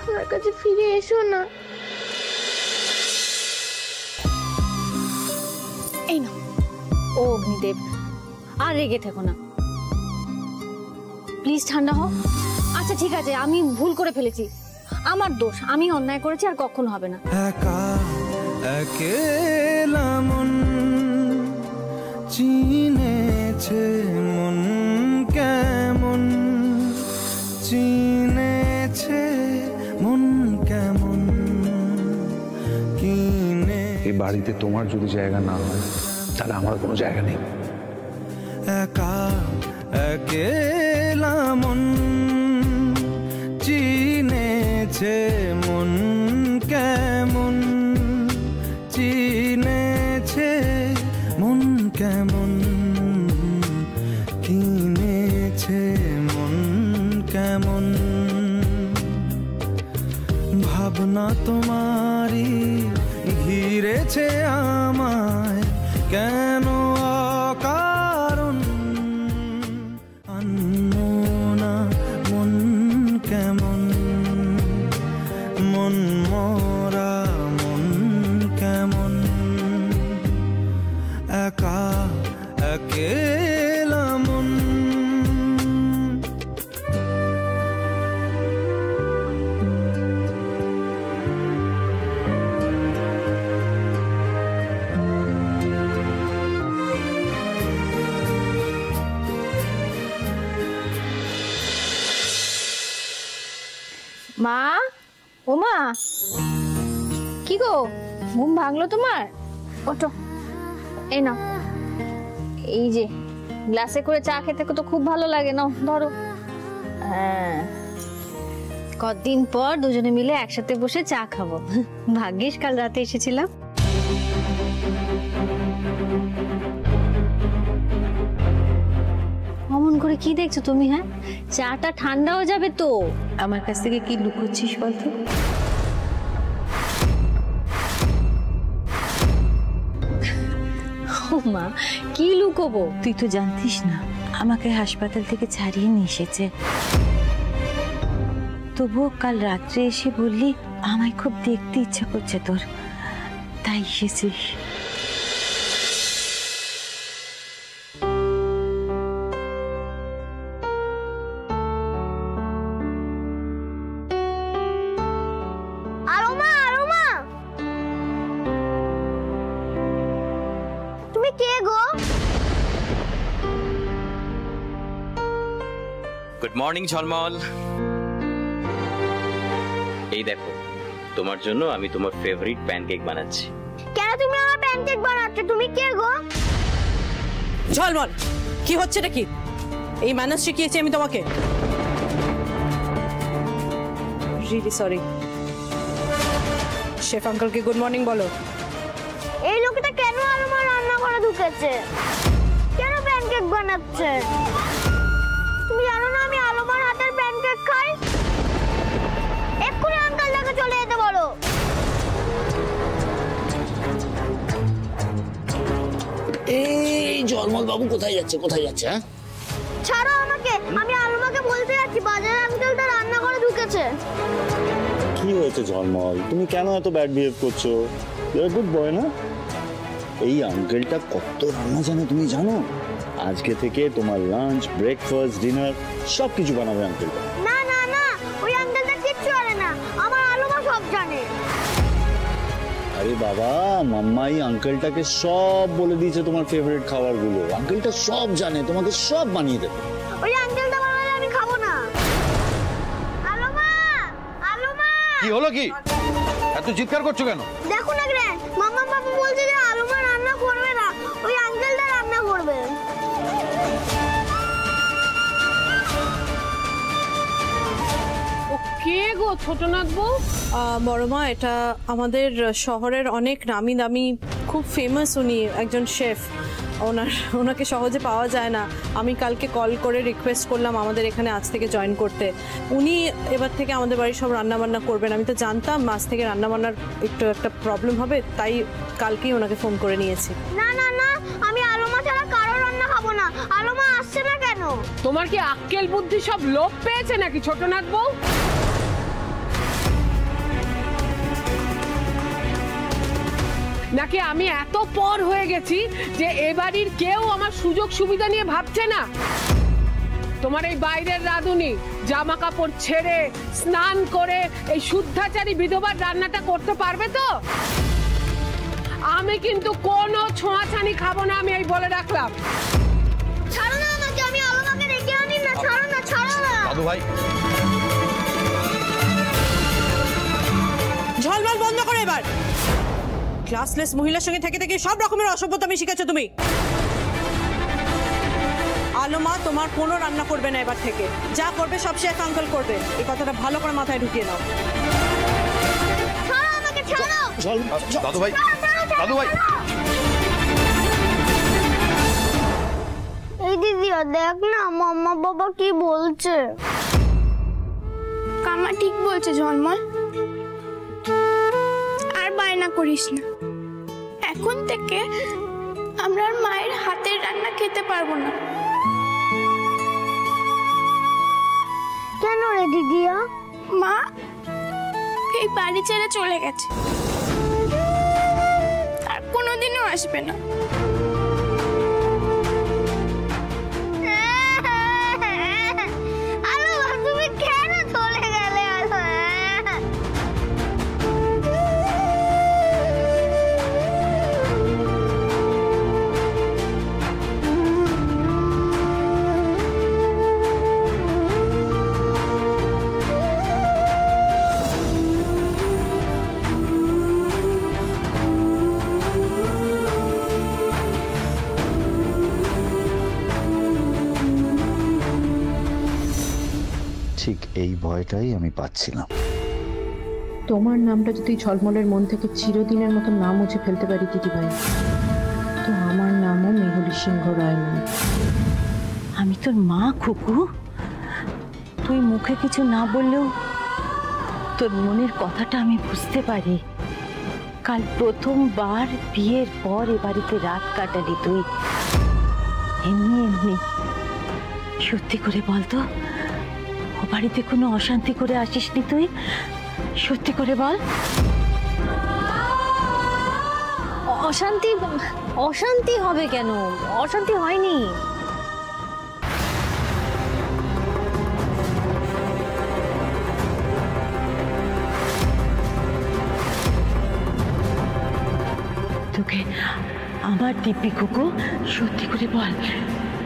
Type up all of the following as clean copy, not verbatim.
আমার কাছে ফিরে এসো না। এই না ও অগ্নিদেব, আর রেগে থেকো না প্লিজ, ঠান্ডা হও। আচ্ছা ঠিক আছে, আমি ভুল করে ফেলেছি, আমার দোষ, আমি অন্যায় করেছি, আর কখনো হবে না। একা একেলা মন চিনেছে মন কেমন, চিনেছে মন কেমন কিনে। এই বাড়িতে তোমার যদি জায়গা না হয় তাহলে আমার কোনো জায়গা নেই। একা একেলা মন চিনেছে মন কেমন, চিনেছে মন কেমন কিনেছে মন কেমন। ভাবনা তোমারই ঘিরেছে আমায় কেন অকারণ, আনমনা মন কেমন, মন মরা মন কেমন। একা একেলা মন। মা, ও মা, কি গো ঘুম ভাঙলো তোমার? ওঠো, এই নাও, এই যে গ্লাসে করে চা খেতে তো খুব ভালো লাগে, নাও ধরো। হ্যাঁ, কতদিন পর দুজনে মিলে একসাথে বসে চা খাবো। ভাগ্যিস কাল রাতে এসেছিলাম। অমন করে কি দেখছো তুমি? হ্যাঁ, চাটা ঠান্ডা হয়ে যাবে তো। আমার কাছ থেকে কি লুকোচ্ছিস বলতো? মা, কি লুকোবো? তুই তো জানতিস না আমাকে হাসপাতাল থেকে ছাড়িয়ে নিয়ে এসেছে, তবুও কাল রাত্রে এসে বললি আমায় খুব দেখতে ইচ্ছা করছে তোর, তাই এসেছিস। গুড মর্নিং ঝলমল। এই দেখো, তোমার জন্য আমি তোমার ফেভারিট প্যানকেক বানাচ্ছি। কেন তুমি আমার প্যানকেক বানাচ্ছ? তুমি কে গো? ঝলমল, কি হচ্ছে নাকি? এই ম্যানার্স শিখিয়েছি আমি তোমাকে? Really sorry. শেফ আঙ্কেলকে গুড মর্নিং বলো। এই লোকটা কেন আমার রান্নাঘরে ঢুকেছে? কেন প্যানকেক বানাচ্ছে? তুমি জানো না আমি আলমার হাতের প্যানকেক খাই? এক্ষুনি আঙ্কেলটাকে চলে যেতে বলো। এই ঝলমল বাবু কোথায় যাচ্ছে? কোথায় যাচ্ছে? হ্যাঁ, ছাড়ো আমাকে, আমি আলমাকে বলতে যাচ্ছি বাজারে আঙ্কেলটা রান্নাঘরে ঢুকেছে। কি হয়েছে ঝলমল? তুমি কেন এত ব্যাড বিহেভ করছো? ইউ আর গুড বয় না? এই আঙ্কেলটা কত রান্না জানে তুমি জানো? আজকে থেকে তোমার লাঞ্চ, ব্রেকফাস্ট, ডিনার সব কিছু বানাবে আঙ্কেলটা। না না না, ওই আঙ্কেলটা কিচ্ছু জানে না, আমার আলমা সব জানে। আরে বাবা, মাম্মাই আঙ্কেলটাকে সব বলে দিয়েছে তোমার ফেভারিট খাবারগুলো। আঙ্কেলটা সব জানে, তোমাকে সব বানিয়ে দেবে। ওই আঙ্কেলটা বানালে আমি খাবো না। আলমা, আলমা, কি হলো? কি এত চিৎকার করছো কেন? দেখো না গ্র্যান্ড, মাম্মা বাবু বলছে যে আলমা রান্না করবে না, ওই আঙ্কেলটা রান্না করবে। কে গো ছোটনাথ বউ? বড় মা, এটা আমাদের শহরের অনেক নামি দামি, খুব ফেমাস উনি একজন শেফ। ওনাকে সহজে পাওয়া যায় না। আমি কালকে কল করে রিকোয়েস্ট করলাম আমাদের এখানে আজ থেকে জয়েন করতে। উনি এবার থেকে আমাদের বাড়ির সব রান্নাবান্না করবেন। আমি তো জানতাম আজ থেকে রান্নাবান্নার একটু একটা প্রবলেম হবে, তাই কালকেই ওনাকে ফোন করে নিয়েছি। না না না, আমি আলমা ছাড়া কারো রান্না খাবো না। আলমা আসছে না কেন? তোমার কি আক্কেল বুদ্ধি সব লোপ পেয়েছে নাকি ছোটনাথ বউ? নাকি আমি এত পর হয়ে গেছি যে এ বাড়ির কেউ আমার সুযোগ সুবিধা নিয়ে ভাবছে না? তোমার এই বাইরের রাঁধুনি জামা কাপড় ছেড়ে স্নান করে এই শুদ্ধাচারী বিধবার রান্নাটা করতে পারবে তো? আমি কিন্তু কোনো ছোঁয়াছানি খাবো না, আমি এই বলে রাখলাম। ছাড়ো না আমাকে, আমি আলোমাকে ডেকে আনি না। ছাড়ো না, ছাড়ো না। দাদু ভাই, ঝলমল বন্ধ করো এবার। ক্লাসলেস মহিলার সঙ্গে থেকে থেকে সব রকমের অসভ্যতামি শিখেছো তুমি। আলোমা তোমার কোনো রান্না করবে না এবার থেকে, যা করবে সব শেফ আঙ্কেল করবে, এই কথাটা ভালো করে মাথায় ঢুকিয়ে নাও। ছাড়ো আমাকে, ছাড়ো। দাদু ভাই, দাদু ভাই। এই দিদিয়া দেখ না মাম্মা বাবা কি বলছে। কামা ঠিক বলছে ঝলমল, আর বায়না করিস না। এখন থেকে আমরা আর মায়ের হাতের রান্না খেতে পারবো না। কেন রে দিদিয়া? মা এই বাড়ি ছেড়ে চলে গেছে, আর কোনোদিনও আসবে না। আলোমা তুমি কেন চলে গেলে? ঠিক এই ভয়টাই আমি পাচ্ছিলাম। তোমার নামটা যদি ঝলমলের মন থেকে চিরদিনের মতো না মুছে ফেলতে পারি দিদিভাই, তো আমার নামও মেহুলি সিংহ রায় নয়। আমি তোর মা খুকু, তুই মুখে কিছু না বললেও তোর মনের কথাটা আমি বুঝতে পারি। কাল প্রথমবার বিয়ের পর এ বাড়িতে রাত কাটালি তুই, এমনি এমনি। সত্যি করে বলতো, ও বাড়িতে কোনো অশান্তি করে আসিসনি তুই? সত্যি করে বল। অশান্তি অশান্তি হবে কেন? অশান্তি হয়নি। তোকে আমার দিব্যি কুকু, সত্যি করে বল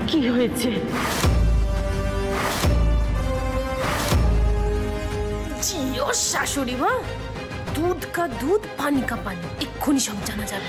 কি হয়েছে? শাশুড়ি মা, দুধ কা দুধ, পানি কা পানি, এক্ষুনি সব জানা যাবে।